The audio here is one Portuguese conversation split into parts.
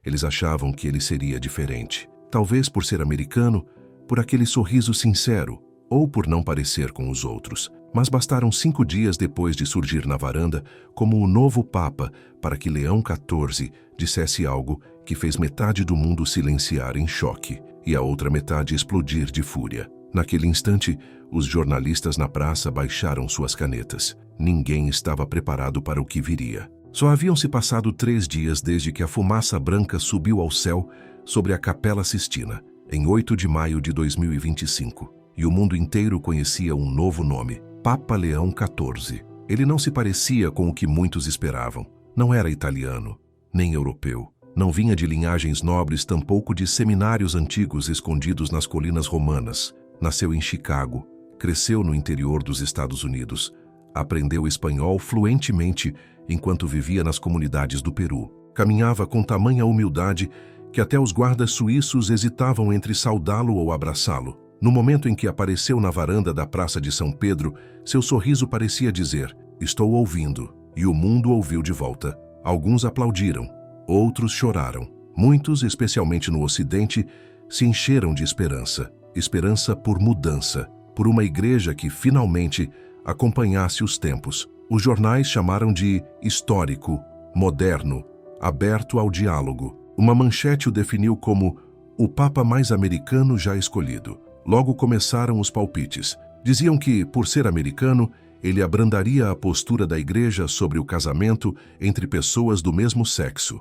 Eles achavam que ele seria diferente. Talvez por ser americano, por aquele sorriso sincero, ou por não parecer com os outros. Mas bastaram 5 dias depois de surgir na varanda como o novo Papa para que Leão XIV dissesse algo que fez metade do mundo silenciar em choque e a outra metade explodir de fúria. Naquele instante, os jornalistas na praça baixaram suas canetas. Ninguém estava preparado para o que viria. Só haviam se passado 3 dias desde que a fumaça branca subiu ao céu sobre a Capela Sistina, em 8 de maio de 2025, e o mundo inteiro conhecia um novo nome: Papa Leão XIV. Ele não se parecia com o que muitos esperavam. Não era italiano, nem europeu. Não vinha de linhagens nobres, tampouco de seminários antigos escondidos nas colinas romanas. Nasceu em Chicago, cresceu no interior dos Estados Unidos. Aprendeu espanhol fluentemente enquanto vivia nas comunidades do Peru. Caminhava com tamanha humildade que até os guardas suíços hesitavam entre saudá-lo ou abraçá-lo. No momento em que apareceu na varanda da Praça de São Pedro, seu sorriso parecia dizer: "Estou ouvindo", e o mundo ouviu de volta. Alguns aplaudiram, outros choraram. Muitos, especialmente no Ocidente, se encheram de esperança. Esperança por mudança, por uma igreja que finalmente acompanhasse os tempos. Os jornais chamaram de histórico, moderno, aberto ao diálogo. Uma manchete o definiu como o Papa mais americano já escolhido. Logo começaram os palpites. Diziam que, por ser americano, ele abrandaria a postura da igreja sobre o casamento entre pessoas do mesmo sexo,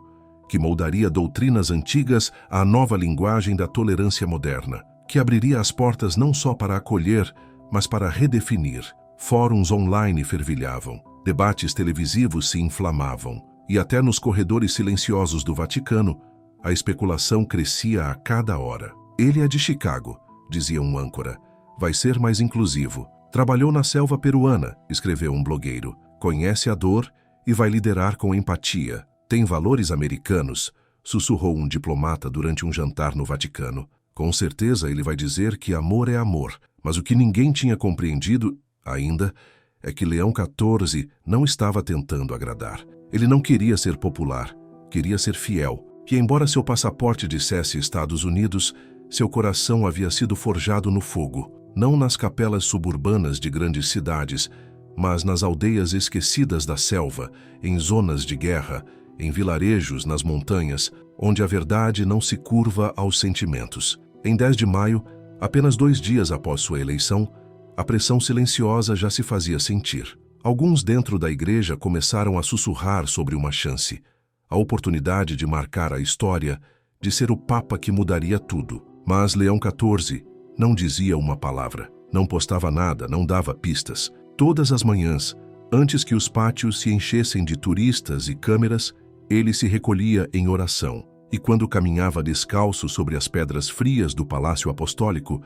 que moldaria doutrinas antigas à nova linguagem da tolerância moderna, que abriria as portas não só para acolher, mas para redefinir. Fóruns online fervilhavam, debates televisivos se inflamavam, e até nos corredores silenciosos do Vaticano, a especulação crescia a cada hora. Ele é de Chicago, dizia um âncora. Vai ser mais inclusivo. Trabalhou na selva peruana, escreveu um blogueiro. Conhece a dor e vai liderar com empatia. Tem valores americanos, sussurrou um diplomata durante um jantar no Vaticano. Com certeza ele vai dizer que amor é amor, mas o que ninguém tinha compreendido ainda é que Leão XIV não estava tentando agradar. Ele não queria ser popular, queria ser fiel. Que embora seu passaporte dissesse Estados Unidos, seu coração havia sido forjado no fogo, não nas capelas suburbanas de grandes cidades, mas nas aldeias esquecidas da selva, em zonas de guerra, em vilarejos nas montanhas, onde a verdade não se curva aos sentimentos. Em 10 de maio, apenas 2 dias após sua eleição, a pressão silenciosa já se fazia sentir. Alguns dentro da igreja começaram a sussurrar sobre uma chance, a oportunidade de marcar a história, de ser o Papa que mudaria tudo. Mas Leão XIV não dizia uma palavra, não postava nada, não dava pistas. Todas as manhãs, antes que os pátios se enchessem de turistas e câmeras, ele se recolhia em oração. E quando caminhava descalço sobre as pedras frias do Palácio Apostólico,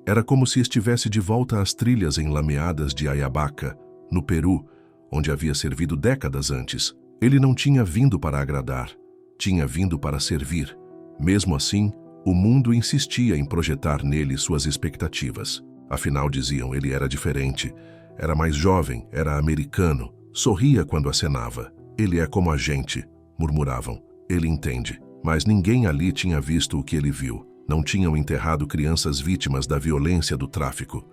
era como se estivesse de volta às trilhas enlameadas de Ayabaca, no Peru, onde havia servido décadas antes. Ele não tinha vindo para agradar, tinha vindo para servir. Mesmo assim, o mundo insistia em projetar nele suas expectativas. Afinal, diziam, ele era diferente, era mais jovem, era americano, sorria quando acenava. Ele é como a gente, murmuravam. Ele entende. Mas ninguém ali tinha visto o que ele viu. Não tinham enterrado crianças vítimas da violência do tráfico.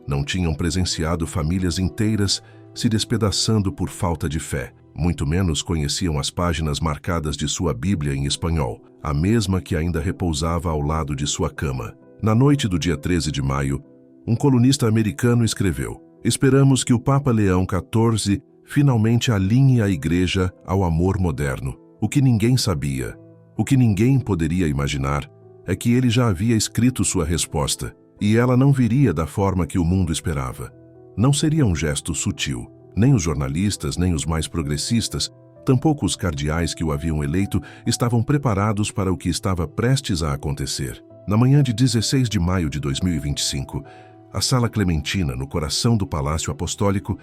Não tinham presenciado famílias inteiras se despedaçando por falta de fé. Muito menos conheciam as páginas marcadas de sua Bíblia em espanhol, a mesma que ainda repousava ao lado de sua cama. Na noite do dia 13 de maio, um colunista americano escreveu: "Esperamos que o Papa Leão XIV finalmente alinhe a igreja ao amor moderno. O que ninguém sabia, o que ninguém poderia imaginar, é que ele já havia escrito sua resposta, e ela não viria da forma que o mundo esperava. Não seria um gesto sutil. Nem os jornalistas, nem os mais progressistas, tampouco os cardeais que o haviam eleito, estavam preparados para o que estava prestes a acontecer. Na manhã de 16 de maio de 2025, a Sala Clementina, no coração do Palácio Apostólico,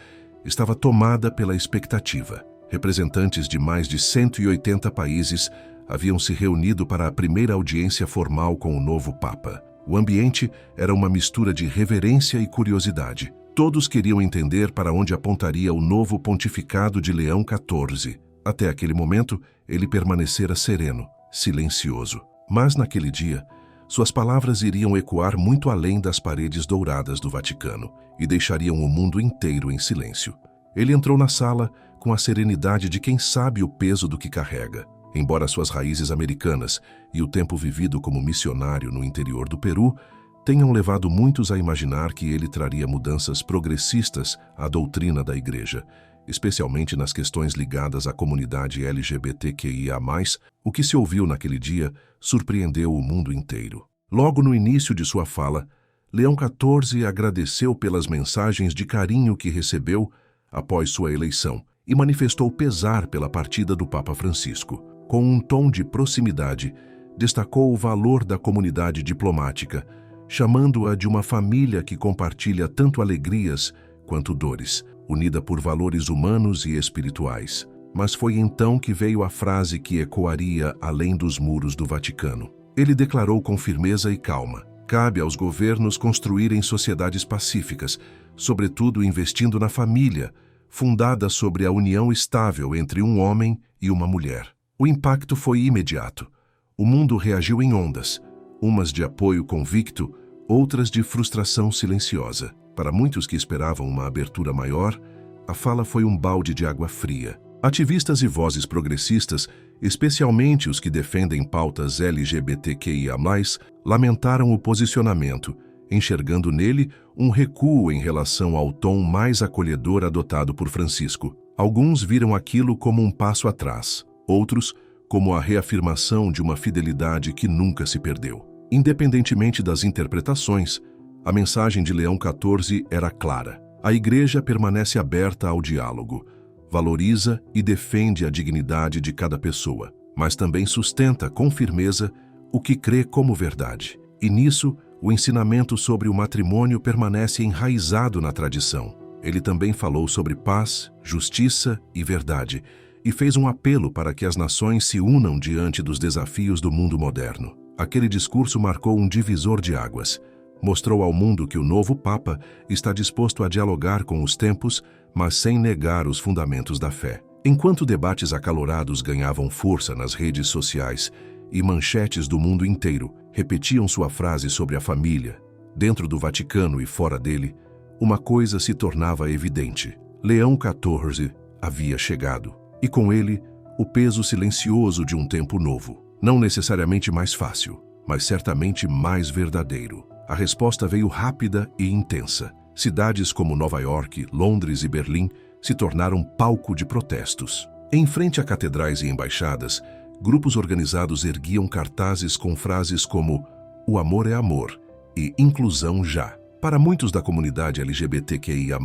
estava tomada pela expectativa. Representantes de mais de 180 países haviam se reunido para a primeira audiência formal com o novo Papa. O ambiente era uma mistura de reverência e curiosidade. Todos queriam entender para onde apontaria o novo pontificado de Leão XIV. Até aquele momento, ele permanecera sereno, silencioso. Mas naquele dia, suas palavras iriam ecoar muito além das paredes douradas do Vaticano e deixariam o mundo inteiro em silêncio. Ele entrou na sala com a serenidade de quem sabe o peso do que carrega. Embora suas raízes americanas e o tempo vivido como missionário no interior do Peru tenham levado muitos a imaginar que ele traria mudanças progressistas à doutrina da Igreja, especialmente nas questões ligadas à comunidade LGBTQIA+, o que se ouviu naquele dia surpreendeu o mundo inteiro. Logo no início de sua fala, Leão XIV agradeceu pelas mensagens de carinho que recebeu após sua eleição e manifestou pesar pela partida do Papa Francisco. Com um tom de proximidade, destacou o valor da comunidade diplomática, chamando-a de uma família que compartilha tanto alegrias quanto dores, unida por valores humanos e espirituais. Mas foi então que veio a frase que ecoaria além dos muros do Vaticano. Ele declarou com firmeza e calma: cabe aos governos construírem sociedades pacíficas, sobretudo investindo na família, fundada sobre a união estável entre um homem e uma mulher. O impacto foi imediato. O mundo reagiu em ondas, umas de apoio convicto, outras de frustração silenciosa. Para muitos que esperavam uma abertura maior, a fala foi um balde de água fria. Ativistas e vozes progressistas, especialmente os que defendem pautas LGBTQIA+, lamentaram o posicionamento, enxergando nele um recuo em relação ao tom mais acolhedor adotado por Francisco. Alguns viram aquilo como um passo atrás, outros como a reafirmação de uma fidelidade que nunca se perdeu. Independentemente das interpretações, a mensagem de Leão XIV era clara. A Igreja permanece aberta ao diálogo, valoriza e defende a dignidade de cada pessoa, mas também sustenta com firmeza o que crê como verdade. E nisso, o ensinamento sobre o matrimônio permanece enraizado na tradição. Ele também falou sobre paz, justiça e verdade, e fez um apelo para que as nações se unam diante dos desafios do mundo moderno. Aquele discurso marcou um divisor de águas. Mostrou ao mundo que o novo Papa está disposto a dialogar com os tempos, mas sem negar os fundamentos da fé. Enquanto debates acalorados ganhavam força nas redes sociais e manchetes do mundo inteiro repetiam sua frase sobre a família, dentro do Vaticano e fora dele, uma coisa se tornava evidente. Leão XIV havia chegado, e com ele, o peso silencioso de um tempo novo. Não necessariamente mais fácil, mas certamente mais verdadeiro. A resposta veio rápida e intensa. Cidades como Nova York, Londres e Berlim se tornaram palco de protestos. Em frente a catedrais e embaixadas, grupos organizados erguiam cartazes com frases como "O amor é amor" e "Inclusão já". Para muitos da comunidade LGBTQIA+,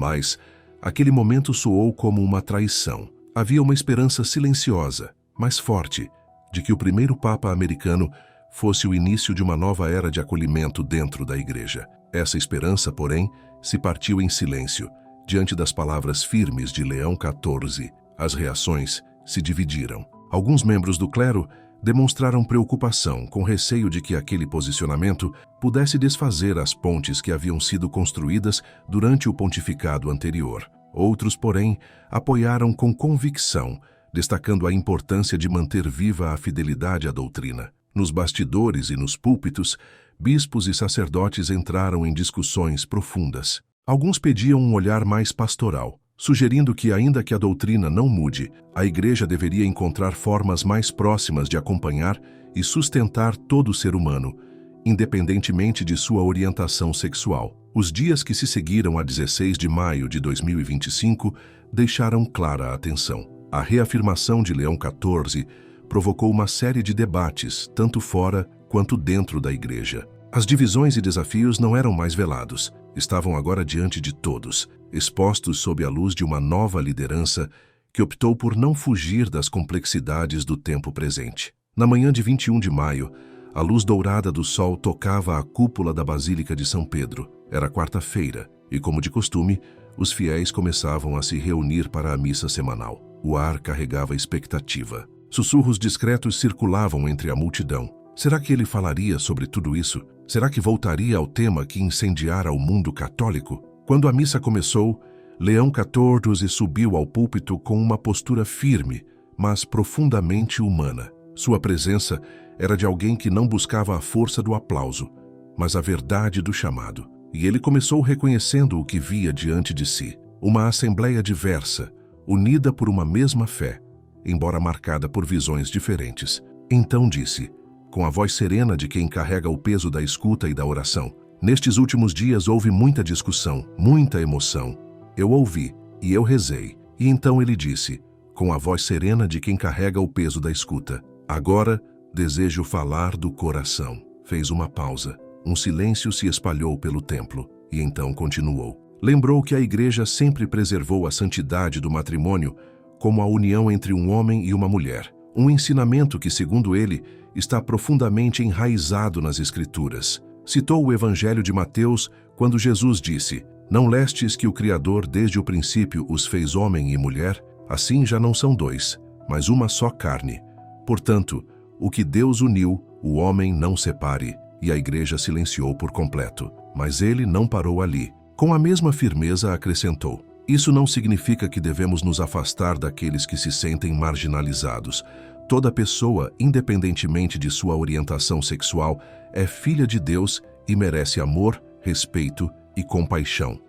aquele momento soou como uma traição. Havia uma esperança silenciosa, mas forte, de que o primeiro Papa americano fosse o início de uma nova era de acolhimento dentro da Igreja. Essa esperança, porém, se partiu em silêncio, diante das palavras firmes de Leão XIV. As reações se dividiram. Alguns membros do clero demonstraram preocupação, com receio de que aquele posicionamento pudesse desfazer as pontes que haviam sido construídas durante o pontificado anterior. Outros, porém, apoiaram com convicção, destacando a importância de manter viva a fidelidade à doutrina. Nos bastidores e nos púlpitos, bispos e sacerdotes entraram em discussões profundas. Alguns pediam um olhar mais pastoral, sugerindo que, ainda que a doutrina não mude, a Igreja deveria encontrar formas mais próximas de acompanhar e sustentar todo ser humano, independentemente de sua orientação sexual. Os dias que se seguiram a 16 de maio de 2025 deixaram clara a atenção. A reafirmação de Leão XIV provocou uma série de debates, tanto fora quanto dentro da Igreja. As divisões e desafios não eram mais velados, estavam agora diante de todos, expostos sob a luz de uma nova liderança que optou por não fugir das complexidades do tempo presente. Na manhã de 21 de maio, a luz dourada do sol tocava a cúpula da Basílica de São Pedro. Era quarta-feira e, como de costume, os fiéis começavam a se reunir para a missa semanal. O ar carregava expectativa. Sussurros discretos circulavam entre a multidão. Será que ele falaria sobre tudo isso? Será que voltaria ao tema que incendiara o mundo católico? Quando a missa começou, Leão XIV subiu ao púlpito com uma postura firme, mas profundamente humana. Sua presença era de alguém que não buscava a força do aplauso, mas a verdade do chamado. E ele começou reconhecendo o que via diante de si. Uma assembleia diversa, unida por uma mesma fé, embora marcada por visões diferentes. Então disse, com a voz serena de quem carrega o peso da escuta e da oração: nestes últimos dias houve muita discussão, muita emoção. Eu ouvi e eu rezei. E então ele disse, com a voz serena de quem carrega o peso da escuta: agora desejo falar do coração. Fez uma pausa. Um silêncio se espalhou pelo templo e então continuou. Lembrou que a igreja sempre preservou a santidade do matrimônio como a união entre um homem e uma mulher. Um ensinamento que, segundo ele, está profundamente enraizado nas Escrituras. Citou o Evangelho de Mateus quando Jesus disse: não lestes que o Criador desde o princípio os fez homem e mulher? Assim já não são dois, mas uma só carne. Portanto, o que Deus uniu, o homem não separe. E a igreja silenciou por completo. Mas ele não parou ali. Com a mesma firmeza acrescentou: isso não significa que devemos nos afastar daqueles que se sentem marginalizados. Toda pessoa, independentemente de sua orientação sexual, é filha de Deus e merece amor, respeito e compaixão.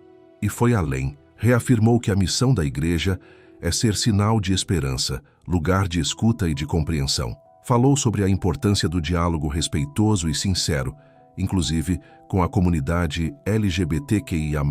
E foi além. Reafirmou que a missão da igreja é ser sinal de esperança, lugar de escuta e de compreensão. Falou sobre a importância do diálogo respeitoso e sincero, inclusive com a comunidade LGBTQIA+.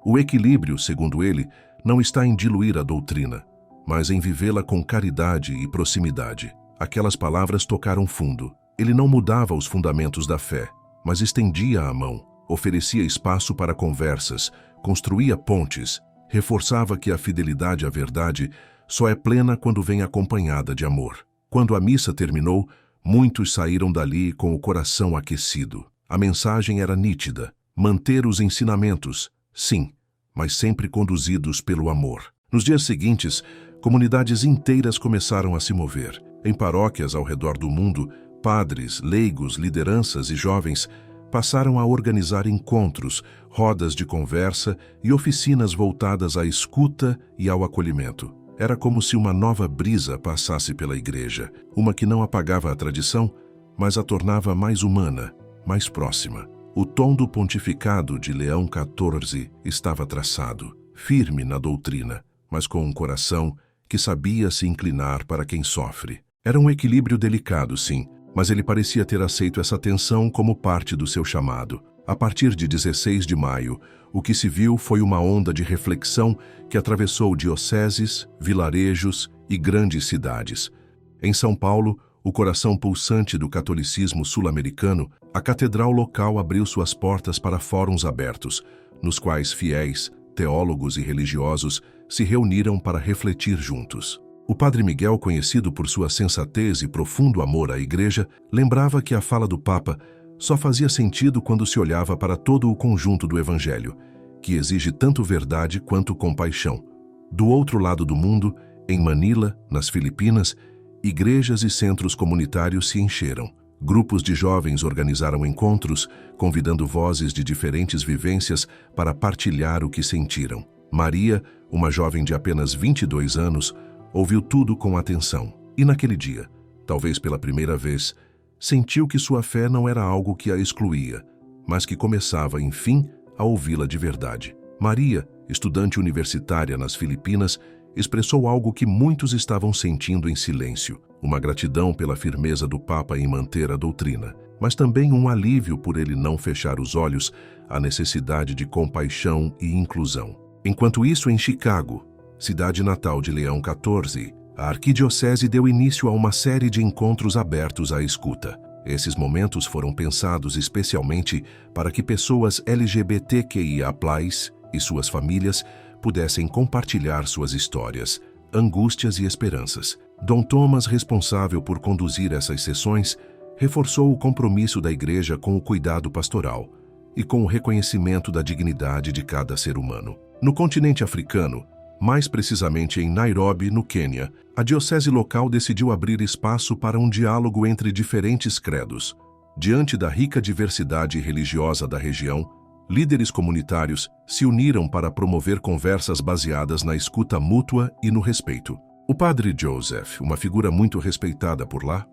O equilíbrio, segundo ele, não está em diluir a doutrina, mas em vivê-la com caridade e proximidade. Aquelas palavras tocaram fundo. Ele não mudava os fundamentos da fé, mas estendia a mão, oferecia espaço para conversas, construía pontes, reforçava que a fidelidade à verdade só é plena quando vem acompanhada de amor. Quando a missa terminou, muitos saíram dali com o coração aquecido. A mensagem era nítida: manter os ensinamentos, sim, mas sempre conduzidos pelo amor. Nos dias seguintes, comunidades inteiras começaram a se mover. Em paróquias ao redor do mundo, padres, leigos, lideranças e jovens passaram a organizar encontros, rodas de conversa e oficinas voltadas à escuta e ao acolhimento. Era como se uma nova brisa passasse pela igreja, uma que não apagava a tradição, mas a tornava mais humana, mais próxima. O tom do pontificado de Leão XIV estava traçado, firme na doutrina, mas com um coração que sabia se inclinar para quem sofre. Era um equilíbrio delicado, sim, mas ele parecia ter aceito essa tensão como parte do seu chamado. A partir de 16 de maio, o que se viu foi uma onda de reflexão que atravessou dioceses, vilarejos e grandes cidades. Em São Paulo, o coração pulsante do catolicismo sul-americano, a catedral local abriu suas portas para fóruns abertos, nos quais fiéis, teólogos e religiosos se reuniram para refletir juntos. O padre Miguel, conhecido por sua sensatez e profundo amor à igreja, lembrava que a fala do Papa só fazia sentido quando se olhava para todo o conjunto do Evangelho, que exige tanto verdade quanto compaixão. Do outro lado do mundo, em Manila, nas Filipinas, igrejas e centros comunitários se encheram. Grupos de jovens organizaram encontros, convidando vozes de diferentes vivências para partilhar o que sentiram. Maria, uma jovem de apenas 22 anos, ouviu tudo com atenção. E naquele dia, talvez pela primeira vez, sentiu que sua fé não era algo que a excluía, mas que começava, enfim, a ouvi-la de verdade. Maria, estudante universitária nas Filipinas, expressou algo que muitos estavam sentindo em silêncio: uma gratidão pela firmeza do Papa em manter a doutrina, mas também um alívio por ele não fechar os olhos à necessidade de compaixão e inclusão. Enquanto isso, em Chicago, cidade natal de Leão XIV, a arquidiocese deu início a uma série de encontros abertos à escuta. Esses momentos foram pensados especialmente para que pessoas LGBTQIA+ e suas famílias pudessem compartilhar suas histórias, angústias e esperanças. Dom Thomas, responsável por conduzir essas sessões, reforçou o compromisso da Igreja com o cuidado pastoral e com o reconhecimento da dignidade de cada ser humano. No continente africano, mais precisamente em Nairobi, no Quênia, a diocese local decidiu abrir espaço para um diálogo entre diferentes credos. Diante da rica diversidade religiosa da região, líderes comunitários se uniram para promover conversas baseadas na escuta mútua e no respeito. O padre Joseph, uma figura muito respeitada por lá,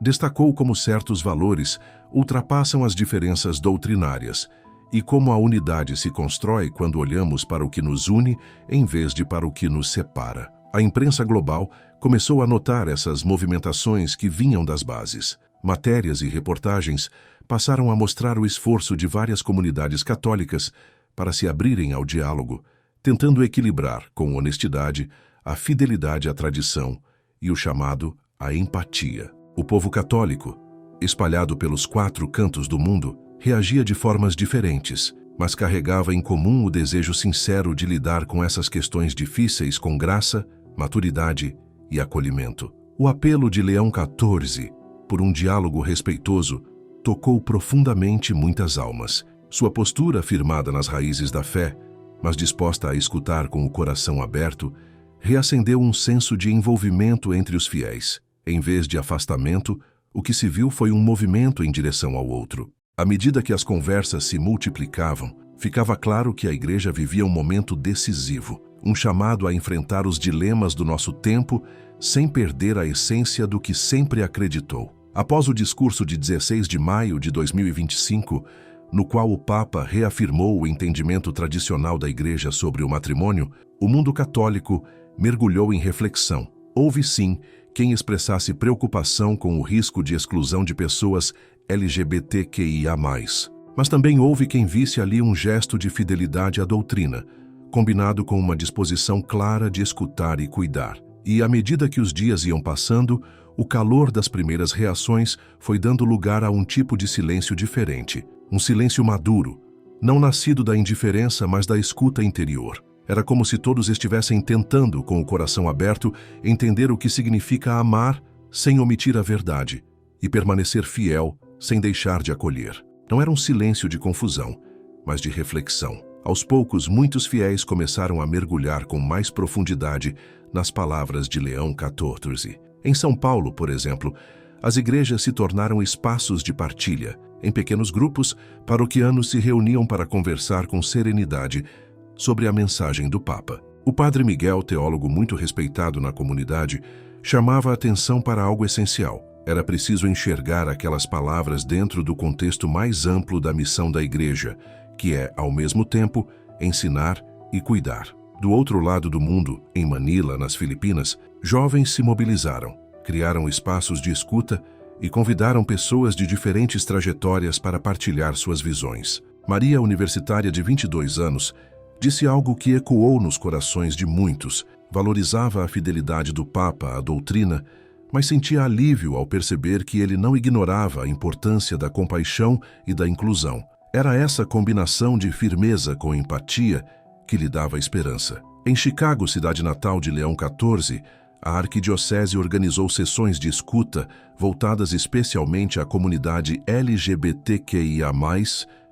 Destacou como certos valores ultrapassam as diferenças doutrinárias e como a unidade se constrói quando olhamos para o que nos une em vez de para o que nos separa. A imprensa global começou a notar essas movimentações que vinham das bases. Matérias e reportagens passaram a mostrar o esforço de várias comunidades católicas para se abrirem ao diálogo, tentando equilibrar com honestidade a fidelidade à tradição e o chamado à empatia. O povo católico, espalhado pelos 4 cantos do mundo, reagia de formas diferentes, mas carregava em comum o desejo sincero de lidar com essas questões difíceis com graça, maturidade e acolhimento. O apelo de Leão XIV por um diálogo respeitoso tocou profundamente muitas almas. Sua postura, firmada nas raízes da fé, mas disposta a escutar com o coração aberto, reacendeu um senso de envolvimento entre os fiéis. Em vez de afastamento, o que se viu foi um movimento em direção ao outro. À medida que as conversas se multiplicavam, ficava claro que a Igreja vivia um momento decisivo, um chamado a enfrentar os dilemas do nosso tempo sem perder a essência do que sempre acreditou. Após o discurso de 16 de maio de 2025, no qual o Papa reafirmou o entendimento tradicional da Igreja sobre o matrimônio, o mundo católico mergulhou em reflexão. Houve sim quem expressasse preocupação com o risco de exclusão de pessoas LGBTQIA+. Mas também houve quem visse ali um gesto de fidelidade à doutrina, combinado com uma disposição clara de escutar e cuidar. E à medida que os dias iam passando, o calor das primeiras reações foi dando lugar a um tipo de silêncio diferente. Um silêncio maduro, não nascido da indiferença, mas da escuta interior. Era como se todos estivessem tentando, com o coração aberto, entender o que significa amar sem omitir a verdade e permanecer fiel sem deixar de acolher. Não era um silêncio de confusão, mas de reflexão. Aos poucos, muitos fiéis começaram a mergulhar com mais profundidade nas palavras de Leão XIV. Em São Paulo, por exemplo, as igrejas se tornaram espaços de partilha. Em pequenos grupos, paroquianos se reuniam para conversar com serenidade sobre a mensagem do Papa. O padre Miguel, teólogo muito respeitado na comunidade, chamava a atenção para algo essencial. Era preciso enxergar aquelas palavras dentro do contexto mais amplo da missão da Igreja, que é, ao mesmo tempo, ensinar e cuidar. Do outro lado do mundo, em Manila, nas Filipinas, jovens se mobilizaram, criaram espaços de escuta e convidaram pessoas de diferentes trajetórias para partilhar suas visões. Maria, universitária de 22 anos, disse algo que ecoou nos corações de muitos. Valorizava a fidelidade do Papa à doutrina, mas sentia alívio ao perceber que ele não ignorava a importância da compaixão e da inclusão. Era essa combinação de firmeza com empatia que lhe dava esperança. Em Chicago, cidade natal de Leão XIV, a arquidiocese organizou sessões de escuta voltadas especialmente à comunidade LGBTQIA+,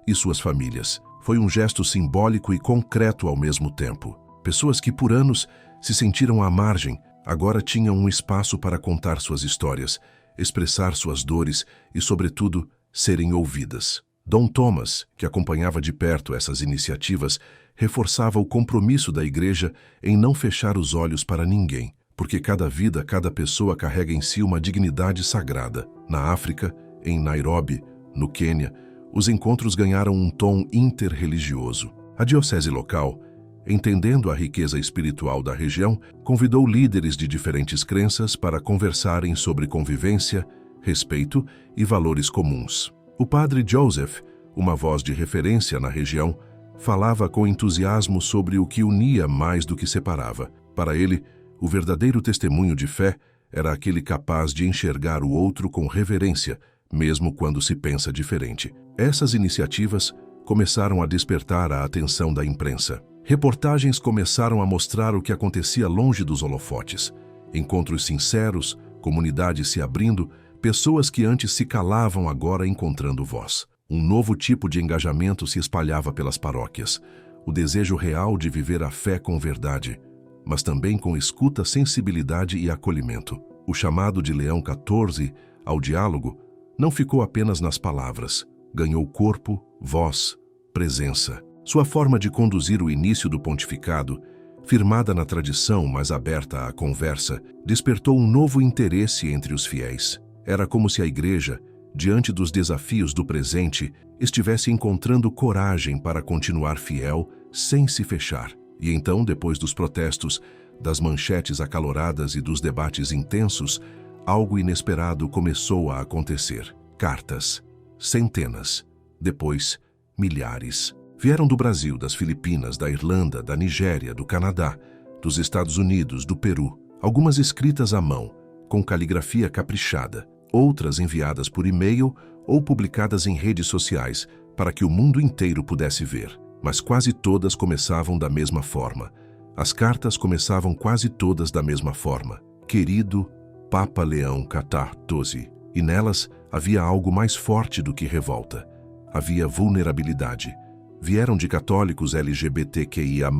e suas famílias. Foi um gesto simbólico e concreto ao mesmo tempo. Pessoas que por anos se sentiram à margem, agora tinham um espaço para contar suas histórias, expressar suas dores e, sobretudo, serem ouvidas. Dom Thomas, que acompanhava de perto essas iniciativas, reforçava o compromisso da Igreja em não fechar os olhos para ninguém, porque cada vida, cada pessoa carrega em si uma dignidade sagrada. Na África, em Nairobi, no Quênia, os encontros ganharam um tom interreligioso. A diocese local, entendendo a riqueza espiritual da região, convidou líderes de diferentes crenças para conversarem sobre convivência, respeito e valores comuns. O padre Joseph, uma voz de referência na região, falava com entusiasmo sobre o que unia mais do que separava. Para ele, o verdadeiro testemunho de fé era aquele capaz de enxergar o outro com reverência, mesmo quando se pensa diferente. Essas iniciativas começaram a despertar a atenção da imprensa. Reportagens começaram a mostrar o que acontecia longe dos holofotes. Encontros sinceros, comunidades se abrindo, pessoas que antes se calavam agora encontrando voz. Um novo tipo de engajamento se espalhava pelas paróquias. O desejo real de viver a fé com verdade, mas também com escuta, sensibilidade e acolhimento. O chamado de Leão XIV ao diálogo não ficou apenas nas palavras. Ganhou corpo, voz, presença. Sua forma de conduzir o início do pontificado, firmada na tradição, mas aberta à conversa, despertou um novo interesse entre os fiéis. Era como se a igreja, diante dos desafios do presente, estivesse encontrando coragem para continuar fiel sem se fechar. E então, depois dos protestos, das manchetes acaloradas e dos debates intensos, algo inesperado começou a acontecer. Cartas. Centenas. Depois, milhares. Vieram do Brasil, das Filipinas, da Irlanda, da Nigéria, do Canadá, dos Estados Unidos, do Peru. Algumas escritas à mão, com caligrafia caprichada. Outras enviadas por e-mail ou publicadas em redes sociais para que o mundo inteiro pudesse ver. Mas quase todas começavam da mesma forma. As cartas começavam quase todas da mesma forma. Querido Papa Leão XIV. E nelas havia algo mais forte do que revolta. Havia vulnerabilidade. Vieram de católicos LGBTQIA+,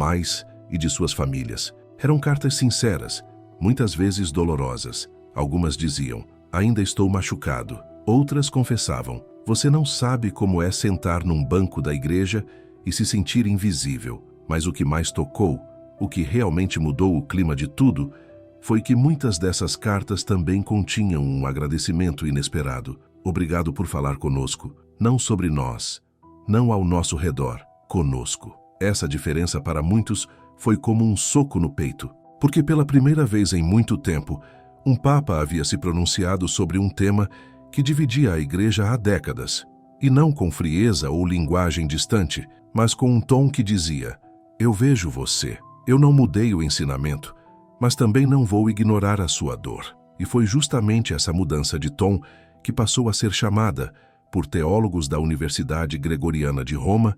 e de suas famílias. Eram cartas sinceras, muitas vezes dolorosas. Algumas diziam: ainda estou machucado. Outras confessavam: você não sabe como é sentar num banco da igreja e se sentir invisível. Mas o que mais tocou, o que realmente mudou o clima de tudo, foi que muitas dessas cartas também continham um agradecimento inesperado. Obrigado por falar conosco, não sobre nós, não ao nosso redor, conosco. Essa diferença para muitos foi como um soco no peito, porque pela primeira vez em muito tempo, um papa havia se pronunciado sobre um tema que dividia a igreja há décadas, e não com frieza ou linguagem distante, mas com um tom que dizia: eu vejo você, eu não mudei o ensinamento, mas também não vou ignorar a sua dor. E foi justamente essa mudança de tom que passou a ser chamada, por teólogos da Universidade Gregoriana de Roma,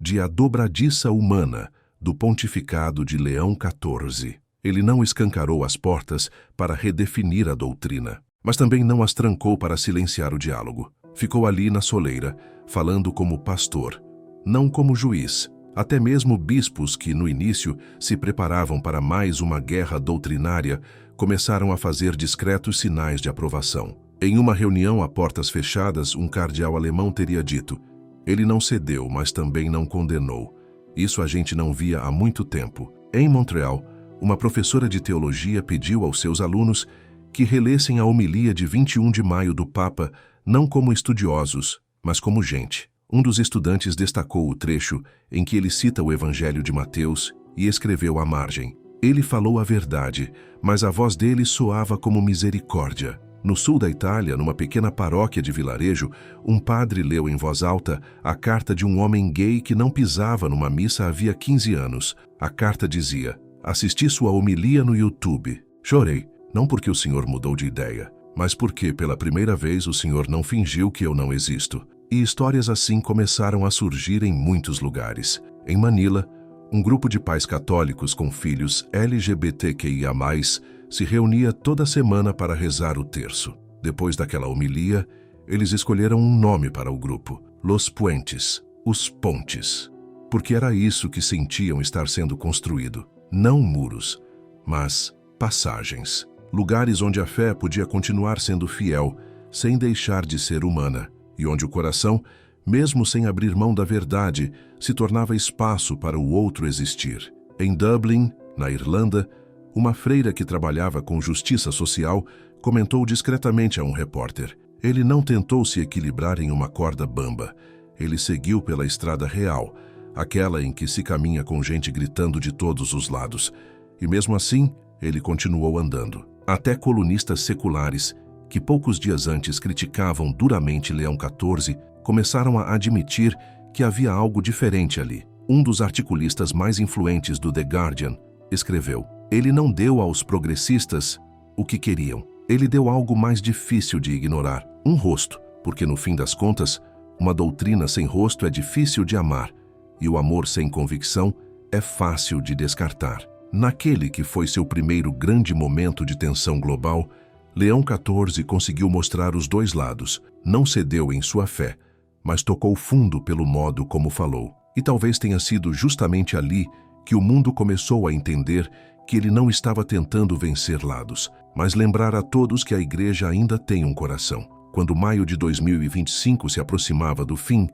de a dobradiça humana do pontificado de Leão XIV. Ele não escancarou as portas para redefinir a doutrina, mas também não as trancou para silenciar o diálogo. Ficou ali na soleira, falando como pastor, não como juiz. Até mesmo bispos que, no início, se preparavam para mais uma guerra doutrinária, começaram a fazer discretos sinais de aprovação. Em uma reunião a portas fechadas, um cardeal alemão teria dito: ele não cedeu, mas também não condenou. Isso a gente não via há muito tempo. Em Montreal, uma professora de teologia pediu aos seus alunos que relessem a homilia de 21 de maio do Papa, não como estudiosos, mas como gente. Um dos estudantes destacou o trecho em que ele cita o Evangelho de Mateus e escreveu à margem: ele falou a verdade, mas a voz dele soava como misericórdia. No sul da Itália, numa pequena paróquia de vilarejo, um padre leu em voz alta a carta de um homem gay que não pisava numa missa havia 15 anos. A carta dizia: assisti sua homilia no YouTube. Chorei, não porque o senhor mudou de ideia, mas porque pela primeira vez o senhor não fingiu que eu não existo. E histórias assim começaram a surgir em muitos lugares. Em Manila, um grupo de pais católicos com filhos LGBTQIA+, se reunia toda semana para rezar o terço. Depois daquela homilia, eles escolheram um nome para o grupo: Los Puentes, os Pontes, porque era isso que sentiam estar sendo construído. Não muros, mas passagens. Lugares onde a fé podia continuar sendo fiel, sem deixar de ser humana, e onde o coração, mesmo sem abrir mão da verdade, se tornava espaço para o outro existir. Em Dublin, na Irlanda, uma freira que trabalhava com justiça social comentou discretamente a um repórter: ele não tentou se equilibrar em uma corda bamba. Ele seguiu pela estrada real, aquela em que se caminha com gente gritando de todos os lados. E mesmo assim, ele continuou andando. Até colunistas seculares, que poucos dias antes criticavam duramente Leão XIV, começaram a admitir que havia algo diferente ali. Um dos articulistas mais influentes do The Guardian escreveu: ele não deu aos progressistas o que queriam. Ele deu algo mais difícil de ignorar: um rosto, porque no fim das contas, uma doutrina sem rosto é difícil de amar, e o amor sem convicção é fácil de descartar. Naquele que foi seu primeiro grande momento de tensão global, Leão XIV conseguiu mostrar os dois lados. Não cedeu em sua fé, mas tocou fundo pelo modo como falou. E talvez tenha sido justamente ali que o mundo começou a entender que ele não estava tentando vencer lados, mas lembrar a todos que a igreja ainda tem um coração. Quando maio de 2025 se aproximava do fim,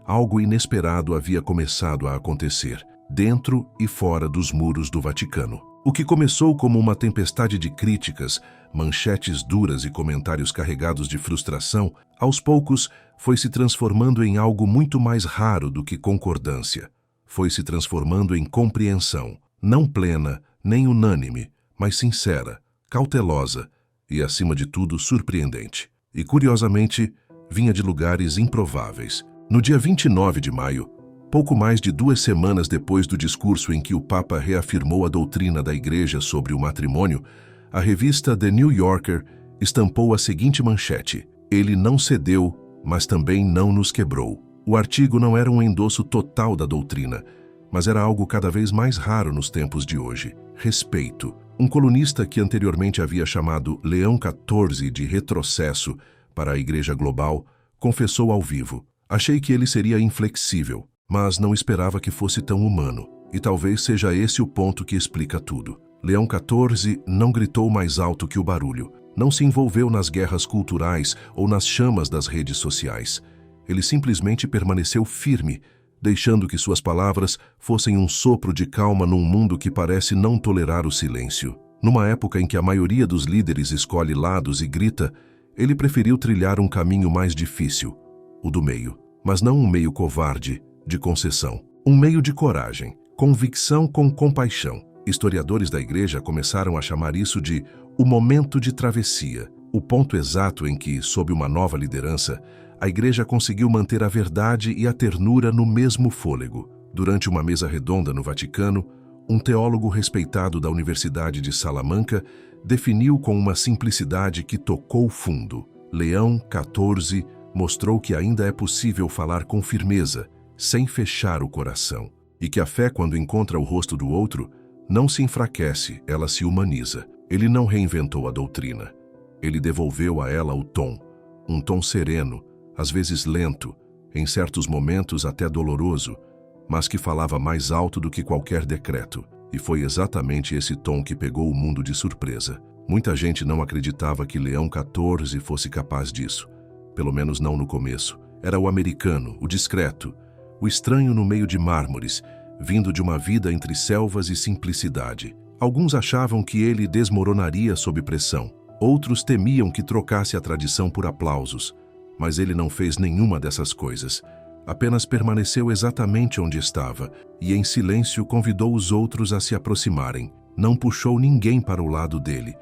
algo inesperado havia começado a acontecer, dentro e fora dos muros do Vaticano. O que começou como uma tempestade de críticas, manchetes duras e comentários carregados de frustração, aos poucos foi se transformando em algo muito mais raro do que concordância. Foi se transformando em compreensão, não plena, nem unânime, mas sincera, cautelosa e, acima de tudo, surpreendente. E, curiosamente, vinha de lugares improváveis. No dia 29 de maio, pouco mais de 2 semanas depois do discurso em que o Papa reafirmou a doutrina da Igreja sobre o matrimônio, a revista The New Yorker estampou a seguinte manchete: "Ele não cedeu, mas também não nos quebrou." O artigo não era um endosso total da doutrina, mas era algo cada vez mais raro nos tempos de hoje: respeito. Um colunista que anteriormente havia chamado Leão XIV de retrocesso para a Igreja Global confessou ao vivo: "Achei que ele seria inflexível, mas não esperava que fosse tão humano." E talvez seja esse o ponto que explica tudo. Leão XIV não gritou mais alto que o barulho, não se envolveu nas guerras culturais ou nas chamas das redes sociais. Ele simplesmente permaneceu firme, deixando que suas palavras fossem um sopro de calma num mundo que parece não tolerar o silêncio. Numa época em que a maioria dos líderes escolhe lados e grita, ele preferiu trilhar um caminho mais difícil, o do meio. Mas não um meio covarde, de concessão. Um meio de coragem, convicção com compaixão. Historiadores da Igreja começaram a chamar isso de o momento de travessia, o ponto exato em que, sob uma nova liderança, a Igreja conseguiu manter a verdade e a ternura no mesmo fôlego. Durante uma mesa redonda no Vaticano, um teólogo respeitado da Universidade de Salamanca definiu com uma simplicidade que tocou fundo: Leão XIV mostrou que ainda é possível falar com firmeza, sem fechar o coração, e que a fé, quando encontra o rosto do outro, não se enfraquece, ela se humaniza. Ele não reinventou a doutrina. Ele devolveu a ela o tom, um tom sereno, às vezes lento, em certos momentos até doloroso, mas que falava mais alto do que qualquer decreto. E foi exatamente esse tom que pegou o mundo de surpresa. Muita gente não acreditava que Leão XIV fosse capaz disso. Pelo menos não no começo. Era o americano, o discreto, o estranho no meio de mármores, vindo de uma vida entre selvas e simplicidade. Alguns achavam que ele desmoronaria sob pressão. Outros temiam que trocasse a tradição por aplausos. Mas ele não fez nenhuma dessas coisas. Apenas permaneceu exatamente onde estava e, em silêncio, convidou os outros a se aproximarem. Não puxou ninguém para o lado dele.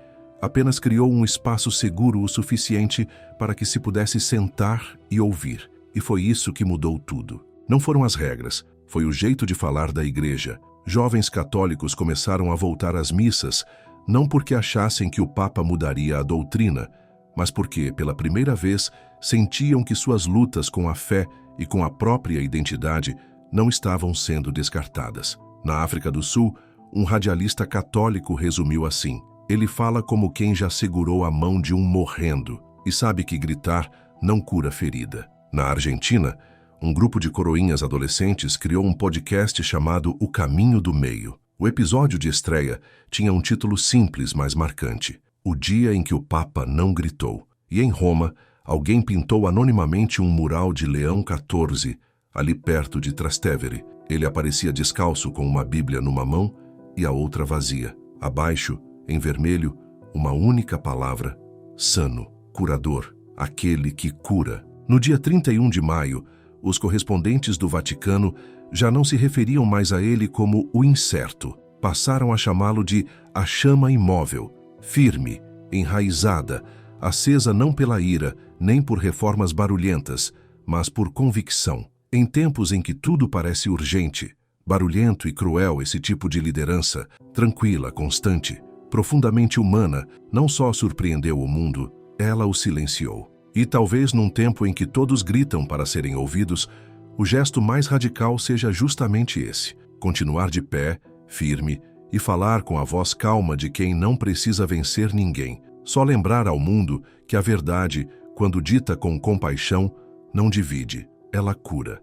Apenas criou um espaço seguro o suficiente para que se pudesse sentar e ouvir. E foi isso que mudou tudo. Não foram as regras, foi o jeito de falar da Igreja. Jovens católicos começaram a voltar às missas, não porque achassem que o Papa mudaria a doutrina, mas porque, pela primeira vez, sentiam que suas lutas com a fé e com a própria identidade não estavam sendo descartadas. Na África do Sul, um radialista católico resumiu assim: "Ele fala como quem já segurou a mão de um morrendo e sabe que gritar não cura ferida." Na Argentina, um grupo de coroinhas adolescentes criou um podcast chamado O Caminho do Meio. O episódio de estreia tinha um título simples, mas marcante: O Dia em que o Papa não gritou. E em Roma, alguém pintou anonimamente um mural de Leão XIV, ali perto de Trastevere. Ele aparecia descalço com uma Bíblia numa mão e a outra vazia. Abaixo, em vermelho, uma única palavra: sano, curador, aquele que cura. No dia 31 de maio, os correspondentes do Vaticano já não se referiam mais a ele como o incerto. Passaram a chamá-lo de a chama imóvel, firme, enraizada, acesa não pela ira, nem por reformas barulhentas, mas por convicção. Em tempos em que tudo parece urgente, barulhento e cruel, esse tipo de liderança, tranquila, constante, profundamente humana, não só surpreendeu o mundo, ela o silenciou. E talvez num tempo em que todos gritam para serem ouvidos, o gesto mais radical seja justamente esse: continuar de pé, firme, e falar com a voz calma de quem não precisa vencer ninguém. Só lembrar ao mundo que a verdade, quando dita com compaixão, não divide, ela cura.